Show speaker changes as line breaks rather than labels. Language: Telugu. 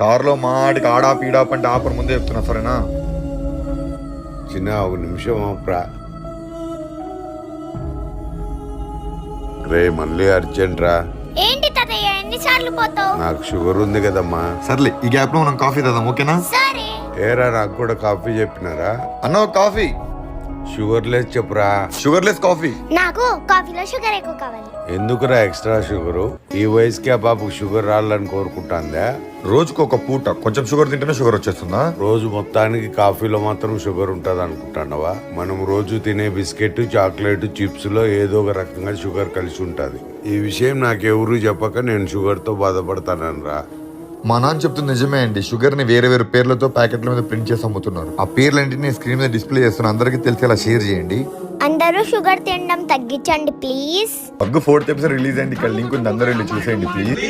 కారులో మాటికి ఆడా పీడా అంటే ఆపర్ ముందే చెప్తున్నా సరేనా?
చిన్న ఒక నిమిషం ఆపురా. రే మళ్ళీ అర్జెంట్ రా.
ఏంటి తాతయ్య ఎన్నిసార్లు పోతావు?
నాకు షుగర్ ఉంది కదమ్మా.
సర్లే ఈ గ్యాప్ లో మనం కాఫీ తాదాం, ఓకేనా?
సరే.
ఏరా నాకు కూడా కాఫీ చెప్పినారా?
అన్న ఒక కాఫీ.
షుగర్ లెస్ చెప్పురా.
Sugar less coffee.
నాకు కాఫీలో షుగర్ ఎక్కువ కావాలి.
ఎందుకురా ఎక్స్ట్రా షుగరు? ఈ వయసుకి ఆ పాపకు షుగర్ రావాలని కోరుకుంటాందా?
రోజుకు ఒక పూట కొంచెం షుగర్ తింటేనే షుగర్ వచ్చేస్తుందా?
రోజు మొత్తానికి కాఫీలో మాత్రం షుగర్ ఉంటది అనుకుంటానవా? మనం రోజు తినే బిస్కెట్, చాక్లెట్, చిప్స్ లో ఏదో ఒక రకంగా షుగర్ కలిసి ఉంటది. ఈ విషయం నాకెవరు చెప్పక నేను షుగర్ తో బాధపడతానరా.
మా నాన్న చెప్తుంది నిజమే అండి. షుగర్ ని వేరే వేరే పేర్లతో ప్యాకెట్ల మీద ప్రింట్ చేసి అమ్ముతున్నారు. ఆ పేర్లేంటిని స్క్రీన్ మీద డిస్ప్లే చేస్తున్నా, అందరికీ తెలిసేలా షేర్ చేయండి.
అందరూ షుగర్ తినడం తగ్గించండి please.
Pug 4th episode release అయింది. ఇక్కడ లింక్ ఉంది, అందరూ వెళ్ళి చూసేయండి ప్లీజ్.